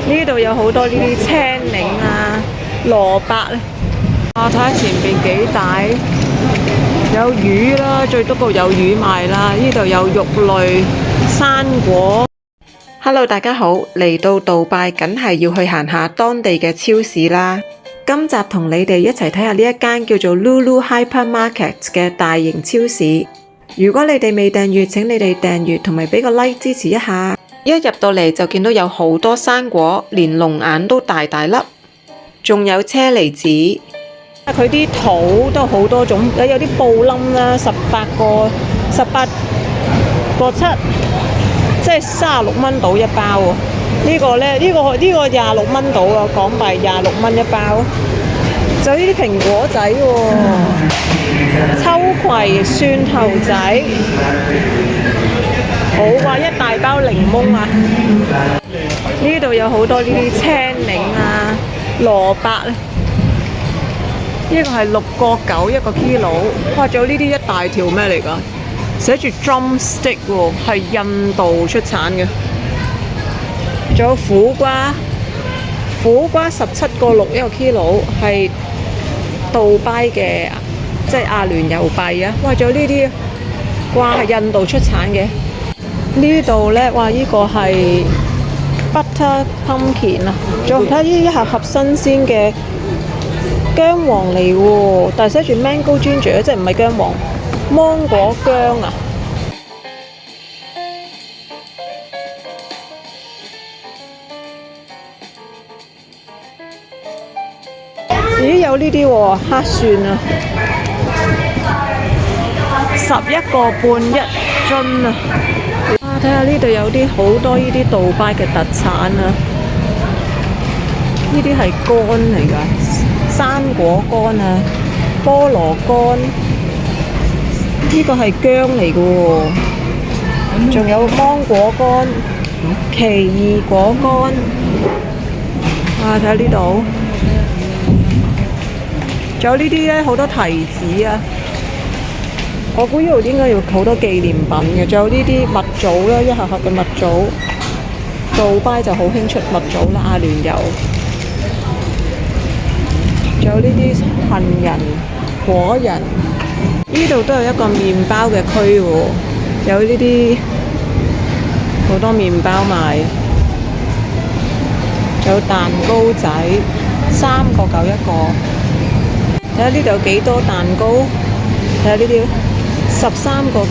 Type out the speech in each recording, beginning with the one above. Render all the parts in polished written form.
呢度有好多呢啲青檸啊、蘿蔔咧。睇下前邊幾大，有魚啦，最多度有魚賣啦。呢度有肉類、生果。Hello， 大家好，嚟到杜拜梗係要去行下當地嘅超市啦。今集同你哋一齊睇下呢一間叫做 Lulu Hypermarket 嘅大型超市。如果你哋未訂閱，請你哋訂閱同埋俾個 like 支持一下。一入到嚟就見到有好多生果，連龍眼都大大粒，仲有車厘子。佢啲桃都好多種，有啲布冧啦，18個7，即係36蚊到一包喎。呢個呢，呢個26蚊到啊，港幣26蚊一包。就呢啲蘋果仔喎，秋葵、蒜頭仔，好啊，一大包檸檬啊。呢度有好多呢啲青檸啊、蘿蔔咧。呢個係6個9一個 kilo， 哇！仲有呢啲一大條咩嚟㗎？寫住 drumstick 喎，係印度出產嘅。仲有苦瓜17個6一個 kilo， 係杜拜嘅，即係阿聯酋幣啊！哇！仲有呢啲，哇係印度出產嘅。呢度呢，哇！呢個係 butter pumpkin 啊，仲有睇呢一盒盒新鮮嘅薑黃嚟喎，但係寫住 mango ginger， 即係唔係薑黃，芒果薑啊！咦，有呢啲喎，黑蒜啊，11個半一樽啊！睇下呢度有啲好多呢啲杜拜嘅特產啊，呢啲係乾嚟㗎。生果乾啊，菠蘿乾，呢個係薑嚟嘅喎，仲有芒果乾、奇異果乾，睇下呢度，仲有呢啲咧好多提子啊，我估呢度應該要好多紀念品嘅，仲有呢啲蜜棗啦，一盒盒嘅蜜棗，杜拜就好興出蜜棗啦，阿聯酋。仲有呢啲杏仁、果仁，呢度都有一個麵包嘅區喎，有呢啲好多麵包賣，仲有蛋糕仔，3個9一個。睇下呢度有幾多蛋糕，睇下呢啲13個9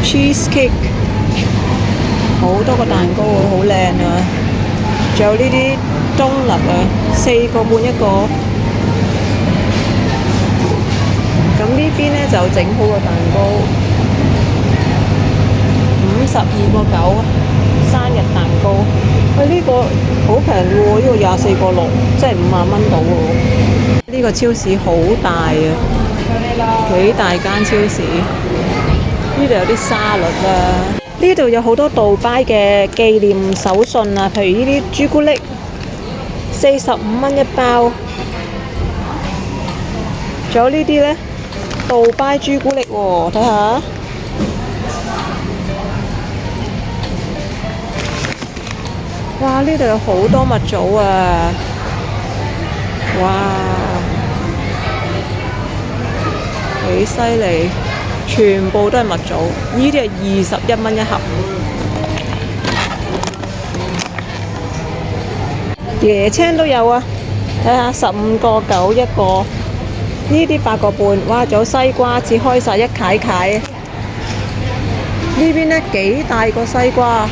cheesecake， 好多個蛋糕喎，好靚啊！仲有呢啲冬甩啊，4個半一個。咁呢邊呢就整好個蛋糕，52個9生日蛋糕。喂，呢個好平喎，呢個24個6，即係50蚊到喎。呢個超市好大啊，幾大間超市。呢度有啲沙律啊，呢度有好多杜拜嘅紀念手信啊，譬如呢啲朱古力，45蚊一包。仲有呢啲呢，杜拜朱古力喎，睇下。哇！呢度有好多蜜棗啊！哇，幾犀利！全部都係蜜棗，呢啲係21蚊一盒。椰青都有啊，睇下15個9一個。呢啲8個半，哇！仲有西瓜，似開晒一塊塊。呢邊呢幾大個西瓜，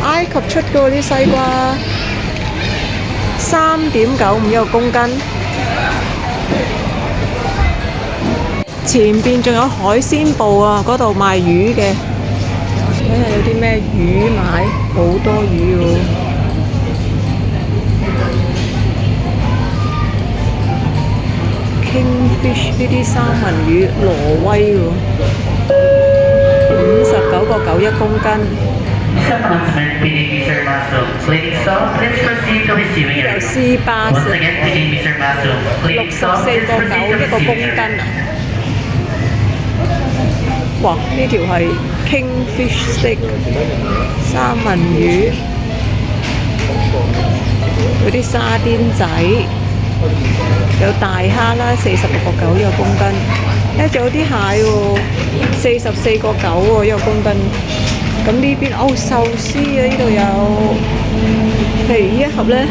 埃及出嘅喎啲西瓜，3.95一個公斤。前邊仲有海鮮部啊，嗰度賣魚嘅，睇下有啲咩魚買，好多魚喎。Kingfish 呢啲三文魚，挪威喎，59個9一公斤。有絲巴士，64個9一個公斤啊！哇！呢條係 Kingfish steak 三文魚。啲沙甸仔，有大蝦啦，46.9一個公斤。仲有啲蟹喎，44.9喎一個公斤。咁呢邊壽司啊，呢度有，譬如呢一盒咧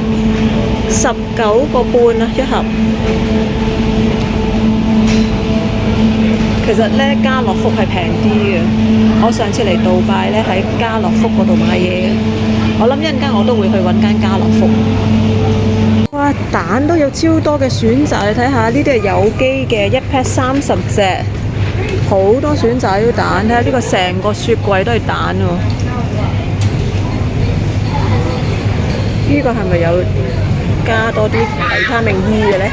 19.5啊一盒。其實咧家樂福係平啲嘅。我上次嚟杜拜咧喺家樂福嗰度買嘢，我諗一陣間我都會去揾間家樂福。哇！蛋都有超多嘅選擇，你睇下呢啲係有機嘅，一 pack 30隻，好多選擇啲蛋。睇下呢個成個雪櫃都係蛋喎。呢個係咪有加多啲維他命 E 嘅咧？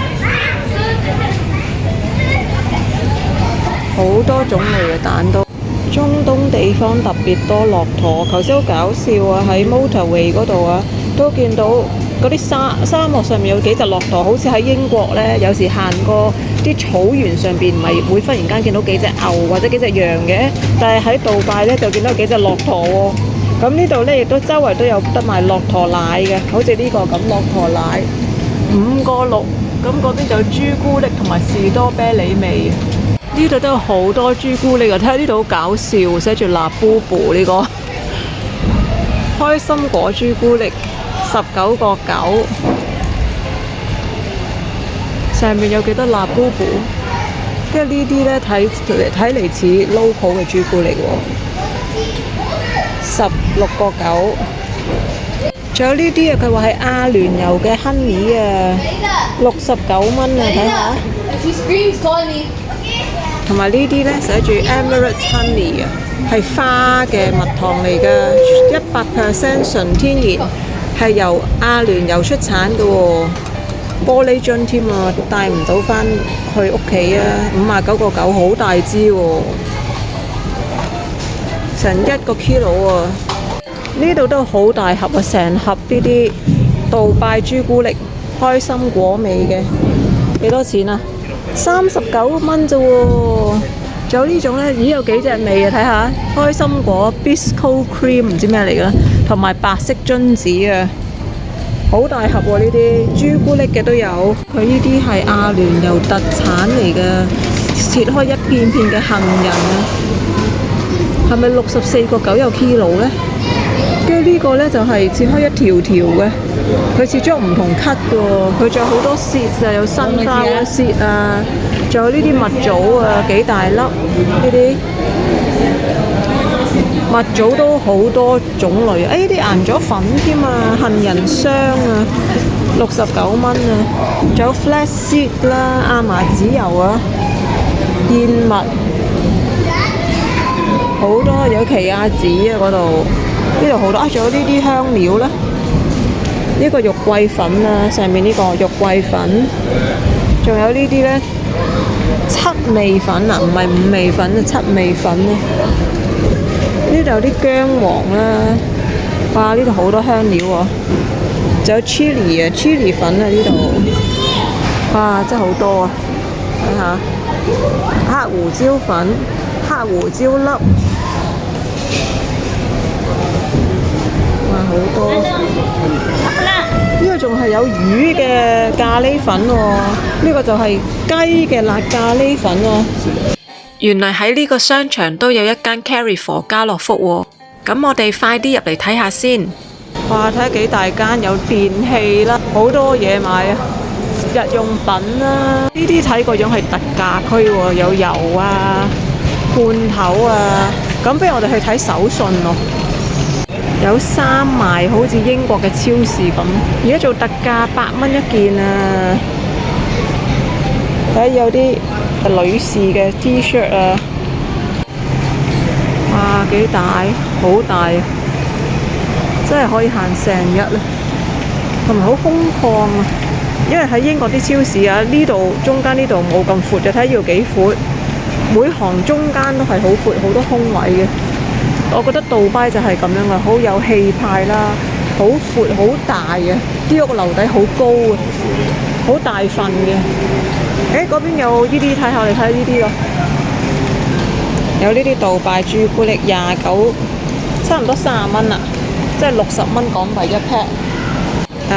好多種類嘅蛋都。中東地方特別多駱駝，頭先好搞笑啊！喺 Motorway 嗰度啊，都見到嗰啲沙漠上面有幾隻駱駝，好似喺英國咧，有時行過啲草原上邊，咪會忽然間見到幾隻牛或者幾隻羊嘅。但係喺杜拜咧就見到幾隻駱駝喎。咁呢度咧亦都周圍都有得賣駱駝奶嘅，好似呢個咁駱駝奶5.6，咁嗰邊就有朱古力同埋士多啤梨味。呢度都有好多朱古力啊！睇下呢度好搞笑，寫住辣布布呢個開心果朱古力19.9，上面有幾多辣布布？跟住呢啲咧睇嚟似 local 嘅朱古力喎，16.9。仲有呢啲啊，佢話係阿聯酋嘅 honey 啊，69蚊啊，睇下。同埋呢啲咧寫住 Emirates Honey 啊，係花嘅蜜糖嚟㗎，100% 純天然，係由阿聯酋出產嘅喎，玻璃樽添啊，帶唔到返去屋企啊，59.9好大支喎，成1個 kilo 啊！呢度都好大盒啊，成盒呢啲杜拜朱古力開心果味嘅，幾多錢啊？39蚊啫喎！仲有呢種咧，咦有幾隻味啊？睇下開心果 Bisco Cream 唔知咩嚟㗎，同埋白色榛子啊，好大盒喎！呢啲朱古力嘅都有，佢呢啲係阿聯酋特產嚟㗎，切開一片片嘅杏仁啊，係咪64.9有 kilo 咧？跟住呢個咧就係切開一條條嘅，佢切咗唔同 cut 嘅喎，佢仲有好多 seed 啊，有sunflower seed啊，仲有呢啲蜜棗啊，幾大粒呢啲蜜棗都好多種類啊！呢啲顏咗粉添啊，杏仁霜啊，69蚊啊，仲有 flax seed 啦，亞麻籽油啊，燕麥，好多有奇亞籽啊嗰度。呢度好多啊！仲有呢啲香料啦，呢個肉桂粉啊，上面呢個肉桂粉，仲有呢啲咧七味粉啊，唔係五味粉啊，七味粉啊。呢度有啲薑黃啦，哇！呢度好多香料喎，仲有 chili 啊，chili 粉啊呢度，哇！真係好多啊！睇下黑胡椒粉、黑胡椒粒。好多，呢個仲係有魚嘅咖喱粉喎，呢個就係雞嘅辣咖喱粉喎。原來喺呢個商場都有一間 Carrefour 家樂福喎，咁我哋快啲入嚟睇下先。哇！睇下幾大間，有電器啦，好多嘢買啊，日用品啦，呢啲睇個樣係特價區喎，有油啊、罐頭啊，咁不如我哋去睇手信咯。有衫賣，好似英國嘅超市咁。而家做特價8蚊一件啊！睇下有啲女士嘅 T-shirt 啊，哇幾大，好大，真係可以行成日啊！同埋好空曠啊，因為喺英國啲超市啊，呢度中間呢度冇咁闊，就睇要幾闊，每行中間都係好闊，好多空位嘅。我覺得杜拜就係咁樣啊，好有氣派啦，好闊好大嘅，啲屋樓底好高啊，好大份嘅。嗰邊有呢啲，睇下我哋睇下呢啲咯，有呢啲杜拜朱古力29，差唔多30蚊啦，即係60蚊港幣一 pack。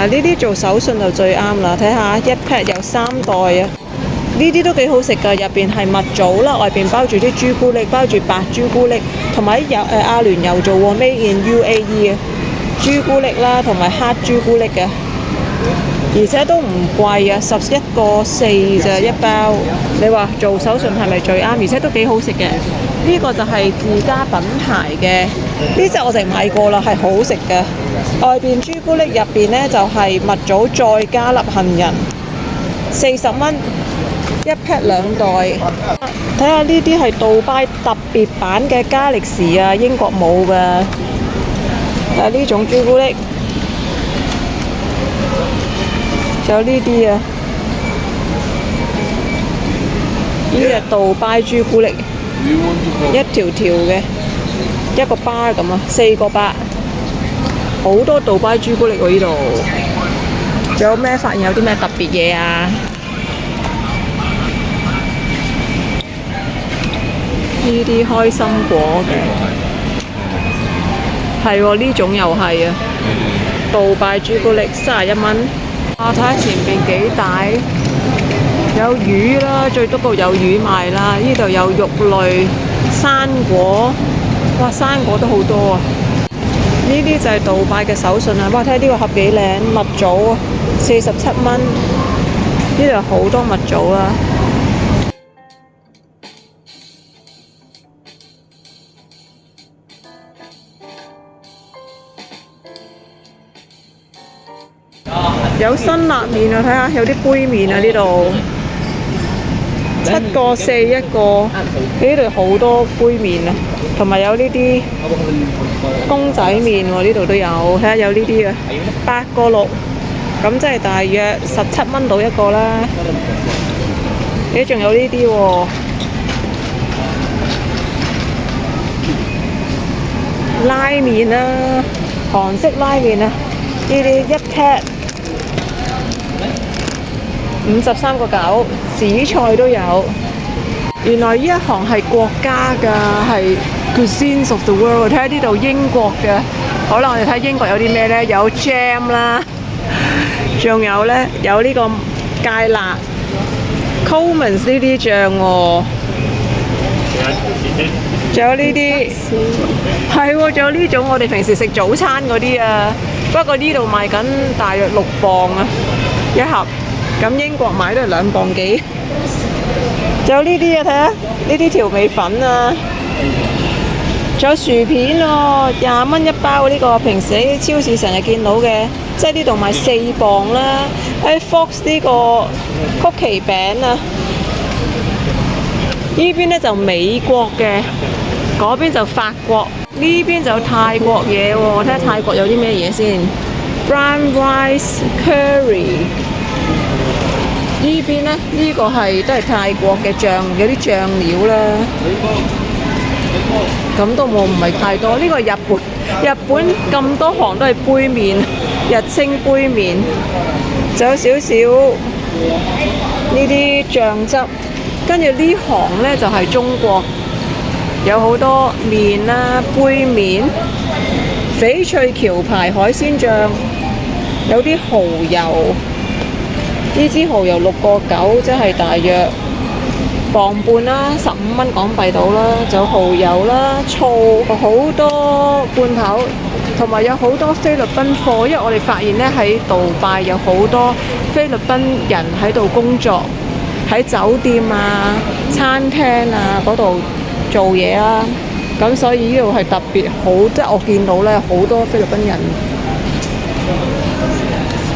呢啲做手信就最啱啦，睇下一 pack 有3袋啊！呢啲都幾好食㗎，入邊係蜜棗啦，外邊包住啲朱古力，包住白朱古力，同埋阿聯酋做喎 ，Made in UAE 啊，朱古力啦，同埋黑朱古力嘅，而且都唔貴啊，11個4咋一包。你話做手信係咪最啱？而且都幾好食嘅。呢個就係自家品牌嘅，呢隻我哋買過啦，係好食嘅。外邊朱古力入邊呢，就係蜜棗再加粒杏仁，40蚊。一 pack 2袋，睇下呢啲係杜拜特別版嘅加力士啊，英國冇㗎。呢種朱古力，仲有呢啲啊，呢隻杜拜朱古力，一條條嘅，一個巴咁啊，4個8，好多杜拜朱古力喎呢度。仲有咩發現有啲咩特別嘢啊？呢啲開心果嘅，係喎，呢種又係啊，杜拜朱古力31蚊。睇下前邊幾大，有魚啦，最多度有魚賣啦。呢度有肉類、生果，哇，生果都好多啊！呢啲就係杜拜嘅手信啊！哇，睇下呢個盒幾靚，蜜棗啊，47蚊。呢度有好多蜜棗啊！有辛辣麵啊，睇下有啲杯麵啊，呢度7個4一個，呢度好多杯麵啊，同埋有呢啲公仔麵喎，呢度都有，睇下有呢啲啊，8個6，咁即係大約17蚊到一個啦。仲有呢啲喎，拉麵啊，韓式拉麵啊，呢啲一 pack。53個9，紫菜都有。原來呢一行係國家㗎，係 Cuisines of the World。睇下呢度英國嘅，好啦，我哋睇英國有啲咩呢？有 jam 啦，仲有呢，有呢個芥辣 Coleman's 呢啲醬喎，仲有呢啲，係喎，仲有呢種我哋平時食早餐嗰啲啊。不過呢度賣緊大約6磅啊一盒。咁英國買都係2磅幾，仲有呢啲啊，睇下呢啲調味粉啊，仲有薯片喎，20蚊一包呢個，平時喺超市成日見到嘅，即係呢度賣4磅啦。喺 Fox 呢個曲奇餅啊，呢邊呢就美國嘅，嗰邊就法國，呢邊就泰國嘢喎，睇下泰國有啲咩嘢先 ，brown rice curry。呢邊呢，呢個係都係泰國嘅醬，有啲醬料啦。咁都唔係太多。呢個係日本，日本咁多行都係杯麵，日清杯麵。仲有少少呢啲醬汁。跟住呢行呢，就係中國，有好多麵啦、杯麵、翡翠橋牌海鮮醬，有啲蠔油。呢支蠔油6個9，即係大約磅半啦，15蚊港幣到啦。仲有蠔油啦、醋，好多罐頭，同埋有好多菲律賓貨。因為我哋發現呢，喺杜拜有好多菲律賓人喺度工作，喺酒店啊、餐廳啊嗰度做嘢啦。咁所以呢度係特別好，即係我見到呢好多菲律賓人。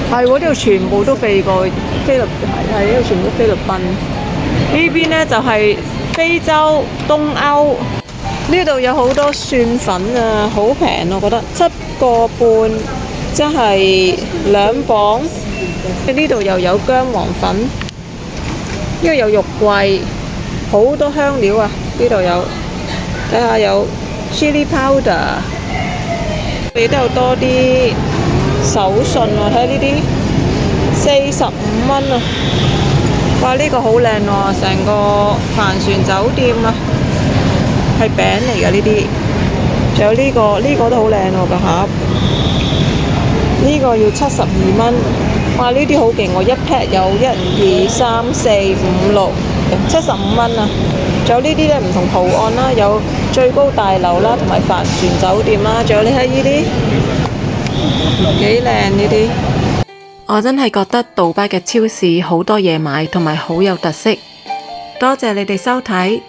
係喎，呢度全部都飛過菲律，係呢度全部都菲律賓。呢邊呢就係非洲東歐，呢度有好多蒜粉啊，好平我覺得，7個半，即係2磅。呢度又有薑黃粉，呢度有肉桂，好多香料啊！呢度有，睇下有 chili powder， 亦都有多啲。手信喎，睇下呢啲45蚊啊！哇，呢個好靚喎，成個帆船酒店啊，係餅嚟㗎呢啲。仲有呢個都好靚喎個盒。呢個要72蚊。哇！呢啲好勁喎，一 pack 有1、2、3、4、5、6，75蚊啊！仲有呢啲咧唔同圖案啦，有最高大樓啦，同埋帆船酒店啦，仲有你睇呢啲幾靚呢啲。我真係覺得杜拜嘅超市好多嘢買，同埋好有特色。多謝你哋收睇，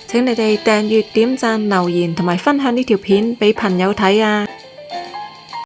請你哋訂閱、點讚、留言同埋分享呢條片俾朋友睇啊！